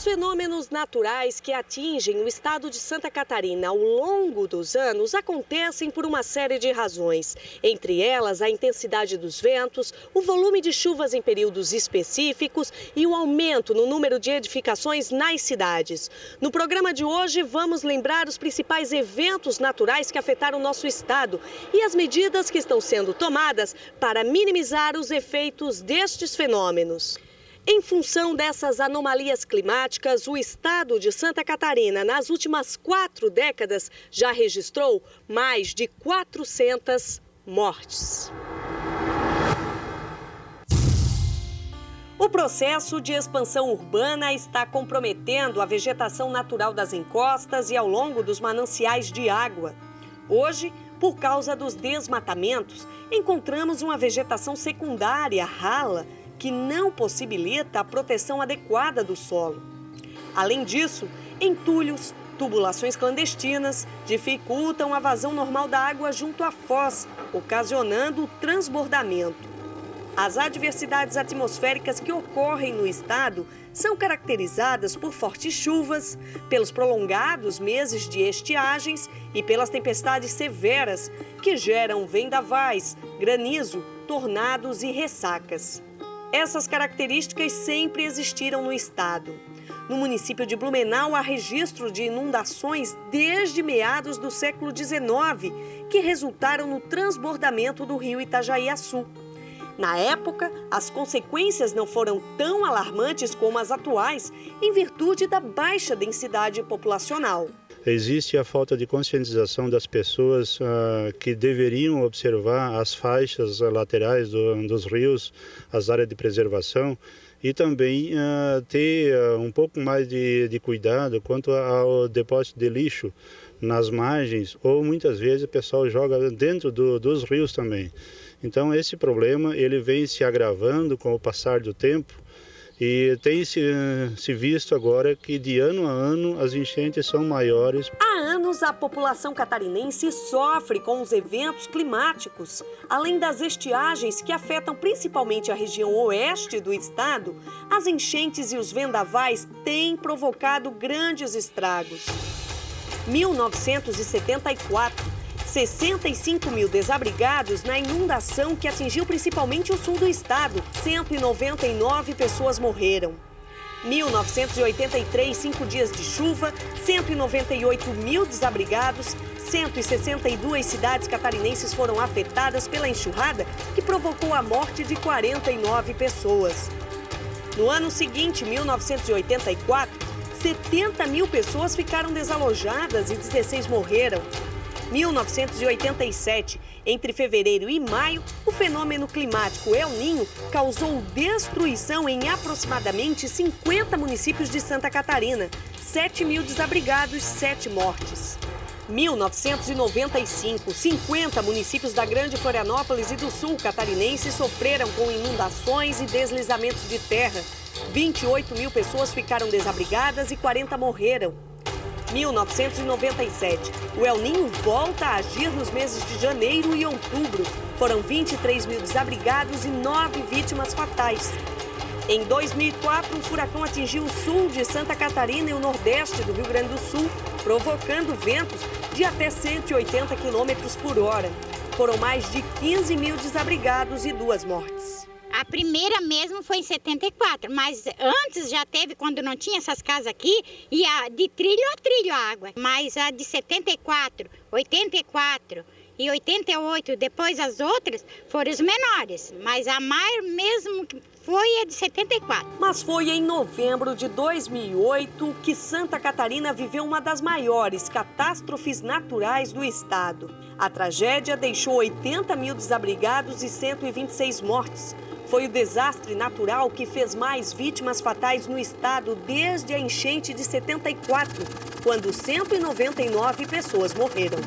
Os fenômenos naturais que atingem o estado de Santa Catarina ao longo dos anos acontecem por uma série de razões. Entre elas, a intensidade dos ventos, o volume de chuvas em períodos específicos e o aumento no número de edificações nas cidades. No programa de hoje, vamos lembrar os principais eventos naturais que afetaram o nosso estado e as medidas que estão sendo tomadas para minimizar os efeitos destes fenômenos. Em função dessas anomalias climáticas, o estado de Santa Catarina, nas últimas 4 décadas, já registrou mais de 400 mortes. O processo de expansão urbana está comprometendo a vegetação natural das encostas e ao longo dos mananciais de água. Hoje, por causa dos desmatamentos, encontramos uma vegetação secundária rala, que não possibilita a proteção adequada do solo. Além disso, entulhos, tubulações clandestinas dificultam a vazão normal da água junto à foz, ocasionando o transbordamento. As adversidades atmosféricas que ocorrem no estado são caracterizadas por fortes chuvas, pelos prolongados meses de estiagens e pelas tempestades severas, que geram vendavais, granizo, tornados e ressacas. Essas características sempre existiram no estado. No município de Blumenau, há registro de inundações desde meados do século XIX, que resultaram no transbordamento do rio Itajaiaçu. Na época, as consequências não foram tão alarmantes como as atuais, em virtude da baixa densidade populacional. Existe a falta de conscientização das pessoas que deveriam observar as faixas laterais dos rios, as áreas de preservação e também ter um pouco mais de cuidado quanto ao depósito de lixo nas margens, ou muitas vezes o pessoal joga dentro dos rios também. Então esse problema ele vem se agravando com o passar do tempo. E tem se visto agora que de ano a ano as enchentes são maiores. Há anos a população catarinense sofre com os eventos climáticos. Além das estiagens que afetam principalmente a região oeste do estado, as enchentes e os vendavais têm provocado grandes estragos. 1974. 65 mil desabrigados na inundação que atingiu principalmente o sul do estado. 199 pessoas morreram. 1983, 5 dias de chuva, 198 mil desabrigados, 162 cidades catarinenses foram afetadas pela enxurrada que provocou a morte de 49 pessoas. No ano seguinte, 1984, 70 mil pessoas ficaram desalojadas e 16 morreram. 1987, entre fevereiro e maio, o fenômeno climático El Niño causou destruição em aproximadamente 50 municípios de Santa Catarina, 7 mil desabrigados, 7 mortes. 1995, 50 municípios da Grande Florianópolis e do Sul catarinense sofreram com inundações e deslizamentos de terra. 28 mil pessoas ficaram desabrigadas e 40 morreram. 1997, o El Niño volta a agir nos meses de janeiro e outubro. Foram 23 mil desabrigados e 9 vítimas fatais. Em 2004, um furacão atingiu o sul de Santa Catarina e o nordeste do Rio Grande do Sul, provocando ventos de até 180 km por hora. Foram mais de 15 mil desabrigados e 2 mortes. A primeira mesmo foi em 74, mas antes já teve, quando não tinha essas casas aqui, ia de trilho a trilho a água. Mas a de 74, 84 e 88, depois as outras, foram os menores. Mas a maior mesmo foi a de 74. Mas foi em novembro de 2008 que Santa Catarina viveu uma das maiores catástrofes naturais do estado. A tragédia deixou 80 mil desabrigados e 126 mortes. Foi o desastre natural que fez mais vítimas fatais no estado desde a enchente de 74, quando 199 pessoas morreram.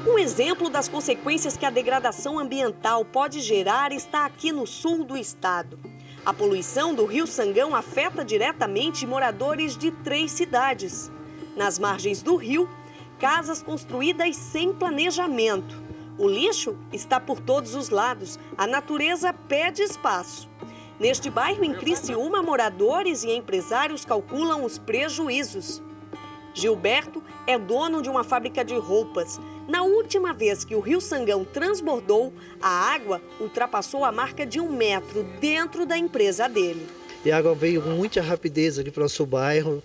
Um exemplo das consequências que a degradação ambiental pode gerar está aqui no sul do estado. A poluição do Rio Sangão afeta diretamente moradores de 3 cidades. Nas margens do rio, casas construídas sem planejamento. O lixo está por todos os lados. A natureza pede espaço. Neste bairro, em Criciúma, moradores e empresários calculam os prejuízos. Gilberto é dono de uma fábrica de roupas. Na última vez que o Rio Sangão transbordou, a água ultrapassou a marca de 1 metro dentro da empresa dele. E a água veio com muita rapidez aqui para o nosso bairro.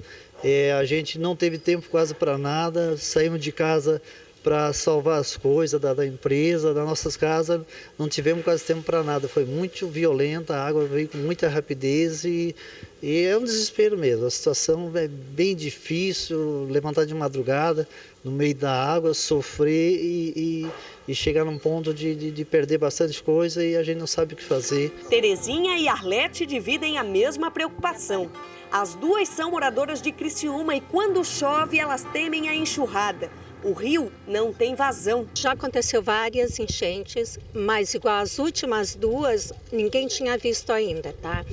A gente não teve tempo quase para nada, saímos de casa para salvar as coisas da empresa, das nossas casas, não tivemos quase tempo para nada, foi muito violenta, a água veio com muita rapidez e é um desespero mesmo, a situação é bem difícil, levantar de madrugada no meio da água, sofrer e chegar num ponto de perder bastante coisa e a gente não sabe o que fazer. Terezinha e Arlete dividem a mesma preocupação. As duas são moradoras de Criciúma e quando chove elas temem a enxurrada. O rio não tem vazão. Já aconteceu várias enchentes, mas igual as últimas duas, ninguém tinha visto ainda, tá?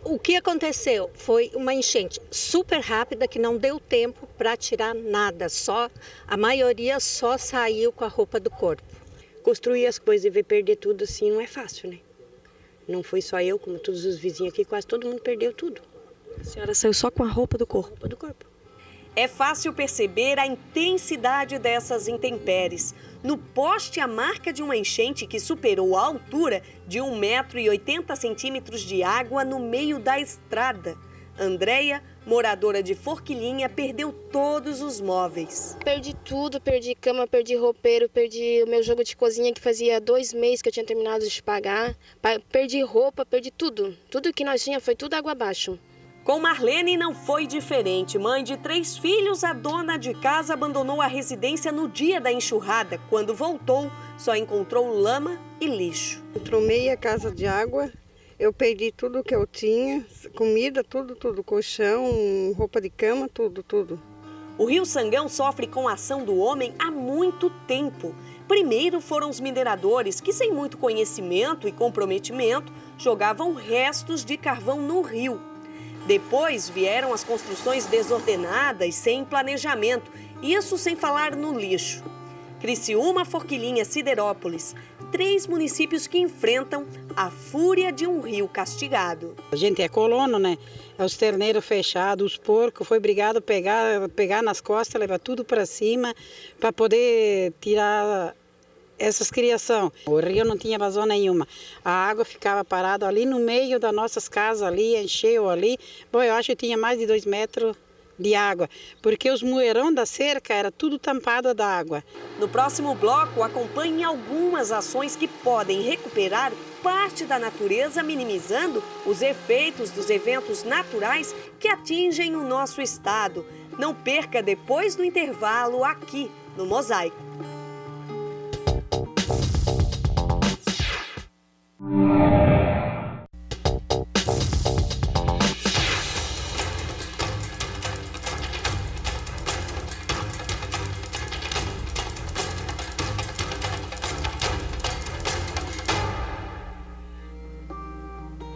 O que aconteceu foi uma enchente super rápida que não deu tempo para tirar nada, a maioria só saiu com a roupa do corpo. Construir as coisas e ver perder tudo assim não é fácil, né? Não foi só eu, como todos os vizinhos aqui, quase todo mundo perdeu tudo. A senhora saiu só com a roupa do corpo? Roupa do corpo. É fácil perceber a intensidade dessas intempéries. No poste, a marca de uma enchente que superou a altura de 1,80 m de água no meio da estrada. Andréia, moradora de Forquilinha, perdeu todos os móveis. Perdi tudo, perdi cama, perdi roupeiro, perdi o meu jogo de cozinha que fazia 2 meses que eu tinha terminado de pagar. Perdi roupa, perdi tudo. Tudo que nós tínhamos foi tudo água abaixo. Com Marlene não foi diferente. Mãe de 3 filhos, a dona de casa abandonou a residência no dia da enxurrada. Quando voltou, só encontrou lama e lixo. Entrou meia casa de água, eu perdi tudo que eu tinha, comida, tudo, colchão, roupa de cama, tudo. O Rio Sangão sofre com a ação do homem há muito tempo. Primeiro foram os mineradores que, sem muito conhecimento e comprometimento, jogavam restos de carvão no rio. Depois vieram as construções desordenadas, sem planejamento, isso sem falar no lixo. Criciúma, Forquilinha, Siderópolis, 3 municípios que enfrentam a fúria de um rio castigado. A gente é colono, né? É os terneiros fechados, os porcos, foi obrigado a pegar nas costas, levar tudo para cima para poder tirar essas criações. O rio não tinha vazão nenhuma. A água ficava parada ali no meio das nossas casas, ali, encheu ali. Bom, eu acho que tinha mais de 2 metros de água, porque os moeirão da cerca era tudo tampado da água. No próximo bloco, acompanhe algumas ações que podem recuperar parte da natureza, minimizando os efeitos dos eventos naturais que atingem o nosso estado. Não perca depois do intervalo aqui no Mosaico.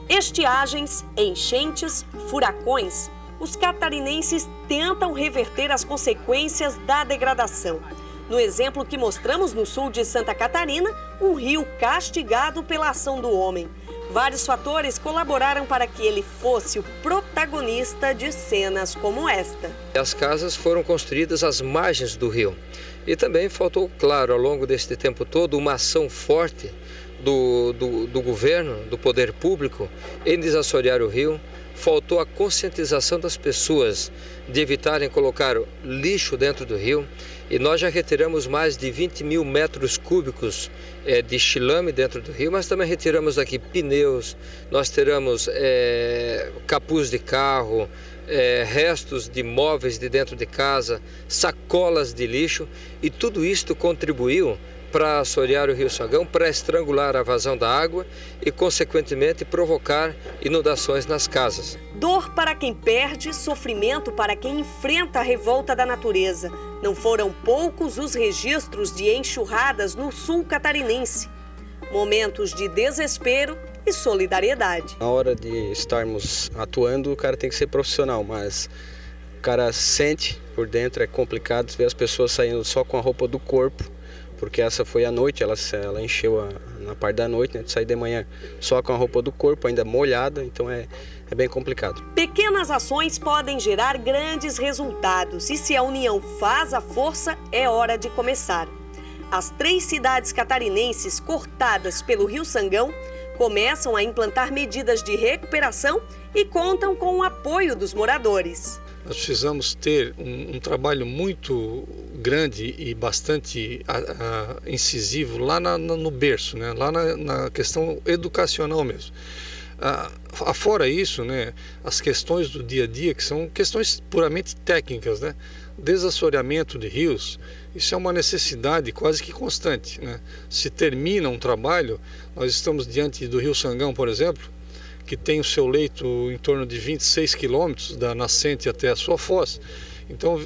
Estiagens, enchentes, furacões. Os catarinenses tentam reverter as consequências da degradação. No exemplo que mostramos no sul de Santa Catarina, um rio castigado pela ação do homem. Vários fatores colaboraram para que ele fosse o protagonista de cenas como esta. As casas foram construídas às margens do rio. E também faltou, claro, ao longo deste tempo todo, uma ação forte do governo, do poder público, em desassorear o rio. Faltou a conscientização das pessoas de evitarem colocar lixo dentro do rio. E nós já retiramos mais de 20 mil metros cúbicos de xilame dentro do rio, mas também retiramos aqui pneus, nós tiramos capuz de carro, restos de móveis de dentro de casa, sacolas de lixo, e tudo isto contribuiu para assorear o Rio Sangão, para estrangular a vazão da água e, consequentemente, provocar inundações nas casas. Dor para quem perde, sofrimento para quem enfrenta a revolta da natureza. Não foram poucos os registros de enxurradas no sul catarinense. Momentos de desespero e solidariedade. Na hora de estarmos atuando, o cara tem que ser profissional, mas o cara sente por dentro, é complicado ver as pessoas saindo só com a roupa do corpo, porque essa foi à noite, ela encheu na parte da noite, né, de sair de manhã só com a roupa do corpo ainda molhada, então é bem complicado. Pequenas ações podem gerar grandes resultados e se a união faz a força, é hora de começar. As 3 cidades catarinenses cortadas pelo Rio Sangão começam a implantar medidas de recuperação e contam com o apoio dos moradores. Nós precisamos ter um trabalho muito grande e bastante incisivo lá no berço, né? Lá na questão educacional mesmo. Afora isso, né, as questões do dia a dia, que são questões puramente técnicas, né? Desassoreamento de rios, isso é uma necessidade quase que constante, né? Se termina um trabalho, nós estamos diante do Rio Sangão, por exemplo, que tem o seu leito em torno de 26 quilômetros da nascente até a sua foz. Então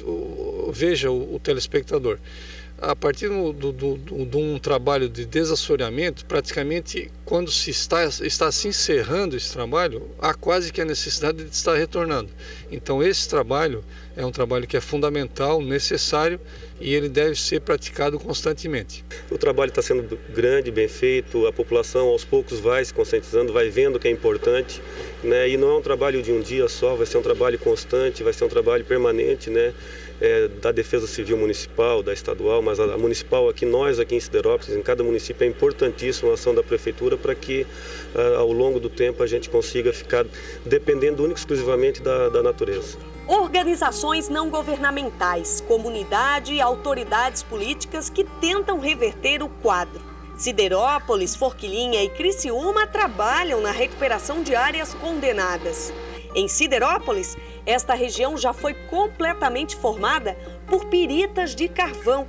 veja o telespectador. A partir de um trabalho de desassoreamento, praticamente quando se está se encerrando esse trabalho, há quase que a necessidade de estar retornando. Então esse trabalho é um trabalho que é fundamental, necessário e ele deve ser praticado constantemente. O trabalho está sendo grande, bem feito, a população aos poucos vai se conscientizando, vai vendo que é importante, né? E não é um trabalho de um dia só, vai ser um trabalho constante, vai ser um trabalho permanente, né? Da Defesa Civil Municipal, da estadual, mas a municipal aqui, nós aqui em Siderópolis, em cada município, é importantíssima a ação da prefeitura para que ao longo do tempo a gente consiga ficar dependendo única e exclusivamente da natureza. Organizações não governamentais, comunidade e autoridades políticas que tentam reverter o quadro. Siderópolis, Forquilinha e Criciúma trabalham na recuperação de áreas condenadas. Em Siderópolis, esta região já foi completamente formada por piritas de carvão,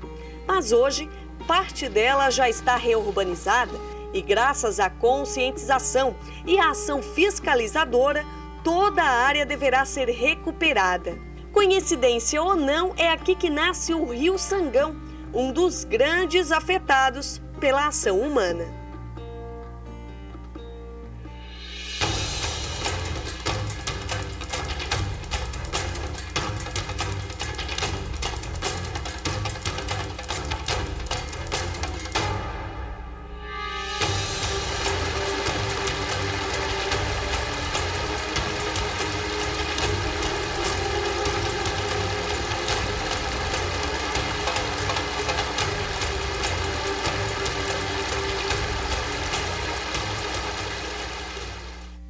mas hoje parte dela já está reurbanizada e graças à conscientização e à ação fiscalizadora, toda a área deverá ser recuperada. Coincidência ou não, é aqui que nasce o Rio Sangão, um dos grandes afetados pela ação humana.